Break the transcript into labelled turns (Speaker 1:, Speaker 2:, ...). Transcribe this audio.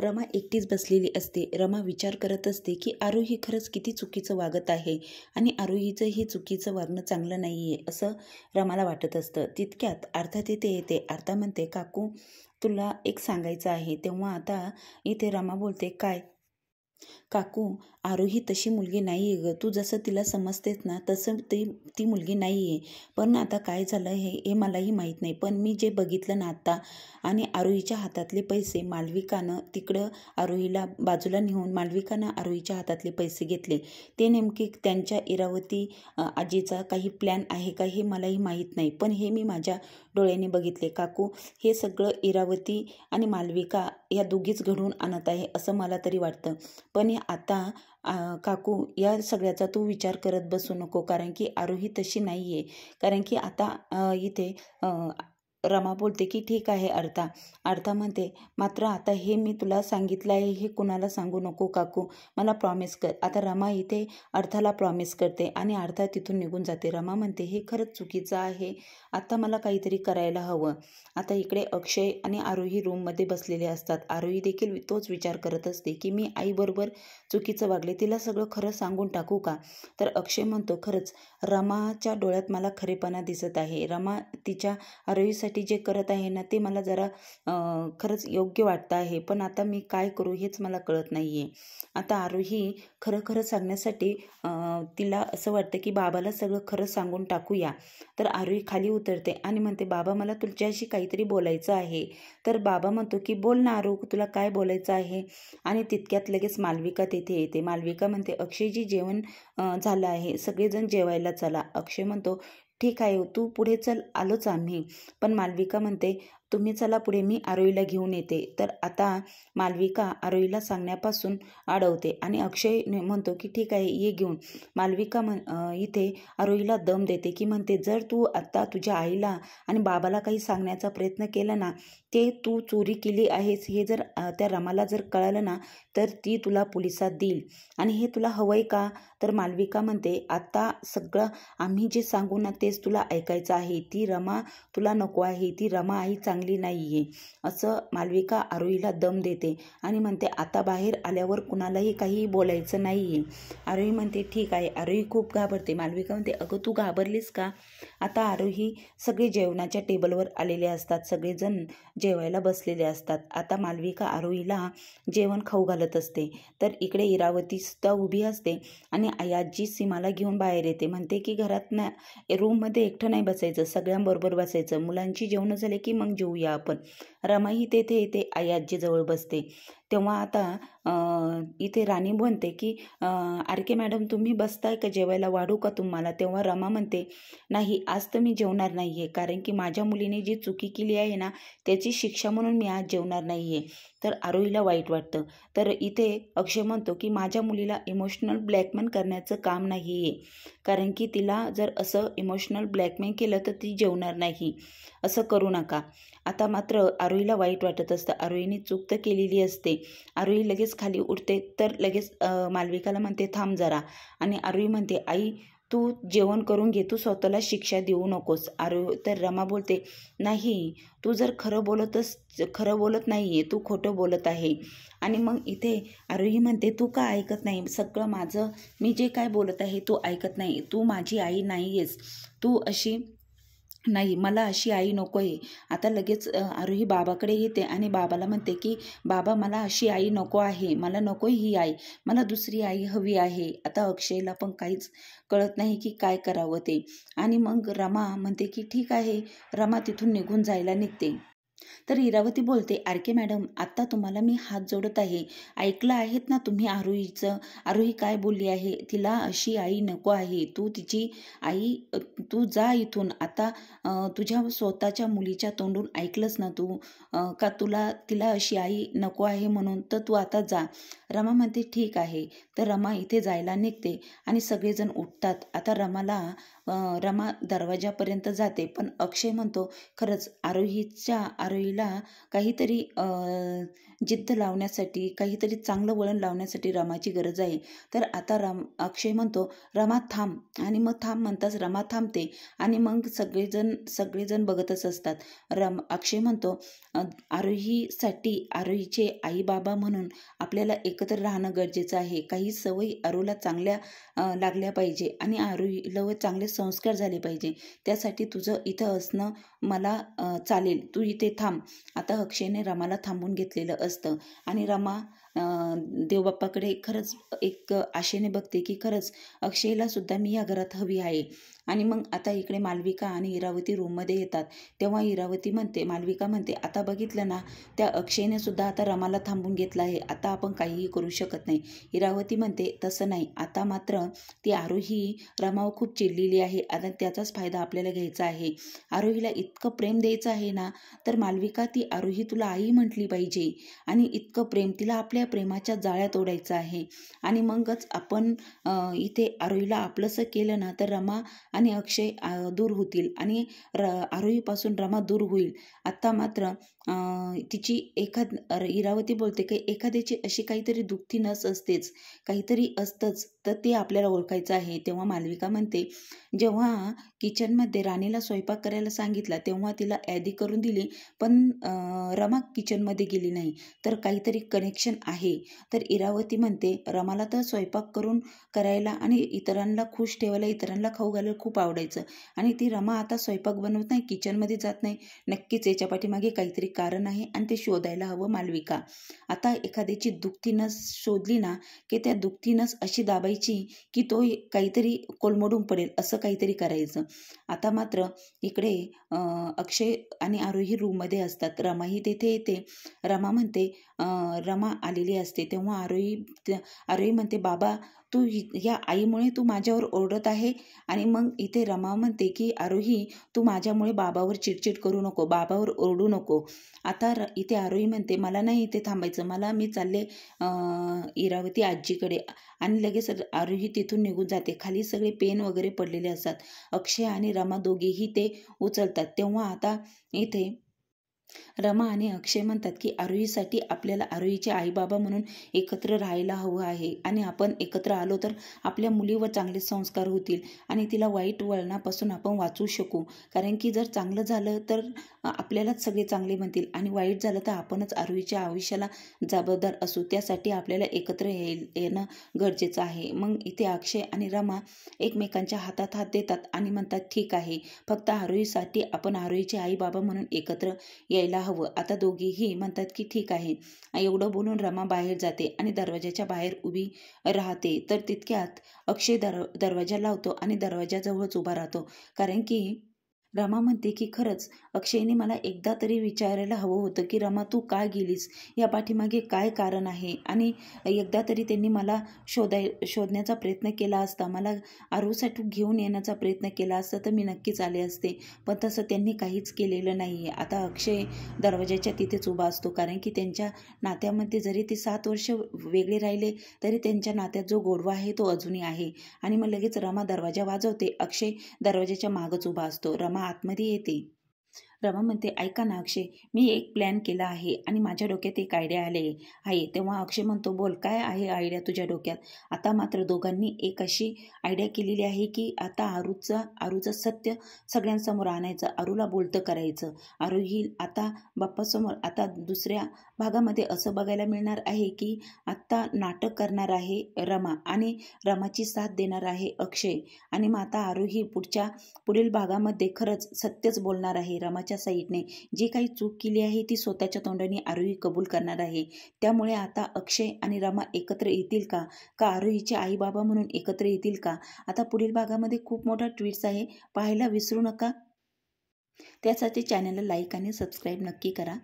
Speaker 1: रमा एकटीच बसलेली असते. रमा विचार करत असते की आरुही खरंच किती चुकीचं वागत आहे आणि आरुहीचं हे चुकीचं वागणं चांगलं नाही आहे असं रमाला वाटत असतं. तितक्यात आर्था तिथे येते. आर्था म्हणते, काकू तुला एक सांगायचं आहे. तेव्हा आता इथे रमा बोलते, काय? काकू, आरुही तशी मुलगी नाही आहे गं. तू जसं तिला समजतेस ना तसं ती मुलगी नाही आहे. पण आता काय झालं हे मलाही माहीत नाही. पण मी जे बघितलं ना आत्ता, आणि आरुहीच्या हातातले पैसे मालविकानं तिकडं आरुहीला बाजूला नेऊन मालविकानं आरुहीच्या हातातले पैसे घेतले. ते नेमके त्यांच्या इरावती आजीचा काही प्लॅन आहे का हे मलाही माहीत नाही. पण हे मी माझ्या डोळ्याने बघितले. काकू, हे सगळं इरावती आणि मालविका या दोघीच घडवून आणत आहे असं मला तरी वाटतं. पण आता काकू, या सगळ्याचा तू विचार करत बसू नको, कारण की आरुही तशी नाही आहे. कारण की आता इथे रमा बोलते की ठीक आहे आर्था म्हणते, मात्र आता हे मी तुला सांगितलं आहे हे कुणाला सांगू नको काकू, मला प्रॉमिस कर. आता रमा इथे अर्थाला प्रॉमिस करते आणि आर्था तिथून निघून जाते. रमा म्हणते, हे खरंच चुकीचं आहे. आता मला काहीतरी करायला हवं. आता इकडे अक्षय आणि आरुही रूममध्ये बसलेले असतात. आरुही देखील तोच विचार करत असते की मी आईबरोबर चुकीचं वागले, तिला सगळं खरं सांगून टाकू का? तर अक्षय म्हणतो, खरंच रमाच्या डोळ्यात मला खरेपणा दिसत आहे. रमा तिच्या आरुहीसाठी जे करत आहे ना ते मला जरा खरंच योग्य वाटतं आहे. पण आता मी काय करू हेच मला कळत नाही आहे. आता आरुही खरं सांगण्यासाठी तिला असं वाटतं की बाबाला सगळं खरं सांगून टाकूया. तर आरुही खाली उतरते आणि म्हणते, बाबा मला तुझ्याशी काहीतरी बोलायचं आहे. तर बाबा म्हणतो की बोल ना आरू, तुला काय बोलायचं आहे? आणि तितक्यात लगेच मालविका तिथे येते. मालविका म्हणते, अक्षयजी जेवण झालं आहे, सगळेजण जेवायला चला. अक्षय म्हणतो, ठीक आहे, तू पुढे चल, आलोच आम्ही. पण मालविका म्हणते, तुम्ही चला पुढे, मी आरोहीला घेऊन येते. तर आता मालविका आरोहीला सांगण्यापासून अडवते आणि अक्षय म्हणतो की ठीक आहे, ये घेऊन. मालविका इथे आरोहीला दम देते की म्हणते, जर तू आता तुझ्या आईला आणि बाबाला काही सांगण्याचा प्रयत्न केला ना, ते तू चोरी केली आहेस हे जर त्या रमाला जर कळालं ना तर ती तुला पोलिसात देईल. आणि हे तुला हवंय का? तर मालविका म्हणते, आता सगळं आम्ही जे सांगू ना तेच तुला ऐकायचं आहे. ती रमा तुला नको आहे, ती रमा आई चांगली नाही आहे असं मालविका आरोहीला दम देते आणि म्हणते, आता बाहेर आल्यावर कुणालाही काही बोलायचं नाही आहे. आरोही म्हणते, ठीक आहे. आरोही खूप घाबरते. मालविका म्हणते, अगं तू घाबरलीस का? आता आरोही सगळे जेवणाच्या टेबलवर आलेले असतात, सगळेजण जेवायला बसलेले असतात. आता मालविका आरोहीला जेवण खाऊ घालत असते. तर इकडे इरावती सुद्धा उभी असते आणि आजी सीमाला घेऊन बाहेर येते. म्हणते की घरात ना रूममध्ये एकटं नाही बसायचं, सगळ्यांबरोबर बसायचं. मुलांची जेवणं झाले की मग जेऊया आपण. रमाही तेथे येते, आजीजवळ बसते. तेव्हा आता इथे राणी म्हणते की आरके मॅडम तुम्ही बसताय का जेवायला, वाढू का तुम्हाला? तेव्हा रमा म्हणते, नाही आज तर मी जेवणार नाही आहे, कारण की माझ्या मुलीने जी चुकी केली आहे ना त्याची शिक्षा म्हणून मी आज जेवणार नाही आहे. तर आरोहीला वाईट वाटतं. तर इथे अक्षय म्हणतो की माझ्या मुलीला इमोशनल ब्लॅकमेल करण्याचं काम नाही आहे, कारण की तिला जर असं इमोशनल ब्लॅकमेल केलं तर ती जेवणार नाही, असं करू नका. आता मात्र आरोहीला वाईट वाटत असतं. आरोहीने चूक तर केलेली असते. आरोही लगेच खाली उठते तर लगेच मालविकाला म्हणते, थांब जरा. आणि आरोही म्हणते, आई तू जेवण करून घे, तू स्वतःला शिक्षा देऊ नकोस. तर रमा बोलते, नाही तू जर खरं बोलत नाही आहे, तू खोटं बोलत आहे. आणि मग इथे आरोही म्हणते, तू का ऐकत नाही? सगळं माझं मी जे काय बोलत आहे तू ऐकत नाही. तू माझी आई नाही आहेस, तू अशी नाही, मला अशी आई नको आहे. आता लगेच आरोही बाबाकडे येते आणि बाबाला म्हणते की बाबा मला अशी आई नको आहे, मला नको ही आई, मला दुसरी आई हवी आहे. आता अक्षयला पण काहीच कळत नाही की काय करावं ते. आणि मग रमा म्हणते की ठीक आहे. रमा तिथून निघून जायला निघते. तर इरावती बोलते, आरके मॅडम आत्ता तुम्हाला मी हात जोडत आहे, ऐकलं आहेत ना तुम्ही आरोहीचं? आरोही काय बोलली आहे, तिला अशी आई नको आहे, तू तिची आई, तू जा इथून. आता तुझ्या स्वतःच्या मुलीच्या तोंडून ऐकलंस ना तू का तिला अशी आई नको आहे म्हणून, तर तू आता जा. रमा म्हणते, ठीक आहे. तर रमा इथे जायला निघते आणि सगळेजण उठतात. आता रमाला रमा दरवाजापर्यंत जाते, पण अक्षय म्हणतो खरंच आरोहीला काहीतरी जिद्द लावण्यासाठी, काहीतरी चांगलं वळण लावण्यासाठी रमाची गरज आहे. तर आता अक्षय म्हणतो रमा थांब, आणि मग थांब म्हणताच रमा थांबते आणि मग सगळेजण बघतच असतात. अक्षय म्हणतो आरोहीचे आई बाबा म्हणून आपल्याला एकत्र राहणं गरजेचं आहे. काही सवयी आरूला चांगल्या लागल्या पाहिजे आणि आरोहीला चांगले संस्कार झाले पाहिजे. त्यासाठी तुझं इथं असणं मला चालेल, तू इथे थांब. आता अक्षयने रमाला थांबून घेतलेलं असतं आणि रमा देवबाप्पाकडे खरंच एक आशेने बघते की खरंच अक्षयला सुद्धा मी या घरात हवी आहे. आणि मग आता इकडे मालविका आणि इरावती रूममध्ये येतात. तेव्हा मालविका म्हणते आता बघितलं ना, त्या अक्षयने सुद्धा आता रमाला थांबून घेतलं आहे, आता आपण काहीही करू शकत नाही. इरावती म्हणते तसं नाही, आता मात्र ती आरोही रमावर खूप चिडलेली आहे, आता त्याचाच फायदा आपल्याला घ्यायचा आहे. आरोहीला इतकं प्रेम द्यायचं आहे ना, तर मालविका ती आरोही तुला आई म्हटली पाहिजे आणि इतकं प्रेम तिला आपल्या प्रेमाच्या जाळ्यात ओढायचं आहे. आणि मगच आपण इथे आरोहीला आपलंसं केलं ना, तर रमा आणि अक्षय दूर होतील आणि आरोहीपासून रमा दूर होईल. आता मात्र तिची इरावती बोलते की एखाद्याची अशी काहीतरी दुःखी नस असतेच, काहीतरी असतंच, तर ते आपल्याला ओळखायचं आहे. तेव्हा मालविका म्हणते जेव्हा किचनमध्ये राणीला स्वयंपाक करायला सांगितला तेव्हा तिला यादी करून दिली, पण रमा किचनमध्ये गेली नाही, तर काहीतरी कनेक्शन आहे. तर इरावती म्हणते रमाला तर स्वयंपाक करायला आणि इतरांना खुश ठेवायला, इतरांना खाऊ घालायला खूप आवडायचं, आणि ती रमा आता स्वयंपाक बनवत नाही, किचनमध्ये जात नाही. नक्कीच याच्या पाठीमागे काहीतरी कारण आहे आणि ते शोधायला हवं मालविका. आता एखाद्याची दुःखी नस शोधली ना की त्या दुःखी नस अशी दाबायची की तो काहीतरी कोलमडून पडेल, असं काहीतरी करायचं. आता मात्र इकडे अक्षय आणि आरोही रूममध्ये असतात. रमाही तेथे येते. रमा म्हणते रमा आलेली असते. तेव्हा आरोही म्हणते बाबा तू या आईमुळे तू माझ्यावर ओरडत आहे. आणि मग इथे रमा म्हणते की आरोही तू माझ्यामुळे बाबावर चिडचिड करू नको, बाबावर ओरडू नको. आता इथे आरोही म्हणते मला नाही इथे थांबायचं, मी चालले इरावती आजीकडे. आणि लगेच आरोही तिथून निघून जाते. खाली सगळे पेन वगैरे पडलेले असतात. अक्षय आणि रमा दोघेही ते उचलतात. तेव्हा आता इथे रमा आणि अक्षय म्हणतात की आरोहीसाठी आपल्याला आरोहीचे आई बाबा म्हणून एकत्र राहायला हवं आहे, आणि आपण एकत्र आलो तर आपल्या मुलीवर चांगले संस्कार होतील आणि तिला वाईट वळणापासून आपण वाचवू शकू. कारण की जर चांगलं झालं तर आपल्यालाच सगळे चांगले म्हणतील, आणि वाईट झालं तर आपणच आरोहीच्या आयुष्याला जबाबदार असू. त्यासाठी आपल्याला एकत्र येणं गरजेचं आहे. मग इथे अक्षय आणि रमा एकमेकांच्या हातात हात देतात आणि म्हणतात ठीक आहे, फक्त आरोहीसाठी आपण आरोहीचे आई बाबा म्हणून एकत्र यायला हवं. आता दोघीही म्हणतात की ठीक आहे. एवढं बोलून रमा बाहेर जाते आणि दरवाजाच्या बाहेर उभी राहते. तर तितक्यात अक्षय दरवाजा लावतो आणि दरवाजाजवळच उभा राहतो. कारण की रमा म्हणते की खरंच अक्षयने मला एकदा तरी विचारायला हवं होतं की रमा तू का गेलीस, या पाठीमागे काय कारण आहे. आणि एकदा तरी त्यांनी मला शोधण्याचा प्रयत्न केला असता, मला आरूसाठी घेऊन येण्याचा प्रयत्न केला असता तर मी नक्कीच आले असते, पण तसं त्यांनी काहीच केलेलं नाही आहे. आता अक्षय दरवाजाच्या तिथेच उभा असतो. कारण की त्यांच्या नात्यामध्ये जरी ते 7 वर्ष वेगळे राहिले तरी त्यांच्या नात्यात जो गोडवा आहे तो अजूनही आहे. आणि मग लगेच रमा दरवाजा वाजवते. अक्षय दरवाजाच्या मागच उभा असतो. रमा आतमध्ये येते. रमा म्हणते ऐका ना अक्षय, मी एक प्लॅन केला आहे आणि माझ्या डोक्यात एक आयडिया आले आहे. तेव्हा अक्षय म्हणतो बोल, काय आहे आयडिया तुझ्या डोक्यात. आता मात्र दोघांनी एक अशी आयडिया केलेली आहे की आता आरूचं सत्य सगळ्यांसमोर आणायचं, आरूला बोलतं करायचं. आरूही आता बाप्पासमोर, आता दुसऱ्या भागामध्ये असं बघायला मिळणार आहे की आता नाटक करणार आहे रमा आणि रमाची साथ देणार आहे अक्षय. आणि मग आता आरूही पुढील भागामध्ये खरंच सत्यच बोलणार आहे. रमाच्या साईडने जी काही चूक केली आहे ती स्वतःच्या तोंडाने आरोही कबूल करणार आहे. त्यामुळे आता अक्षय आणि रमा एकत्र येतील का आरोहीचे आई बाबा म्हणून एकत्र येतील का. आता पुढील भागामध्ये खूप मोठा ट्विस्ट आहे, पाहायला विसरू नका. त्यासाठी चॅनलला लाईक आणि सबस्क्राईब नक्की करा.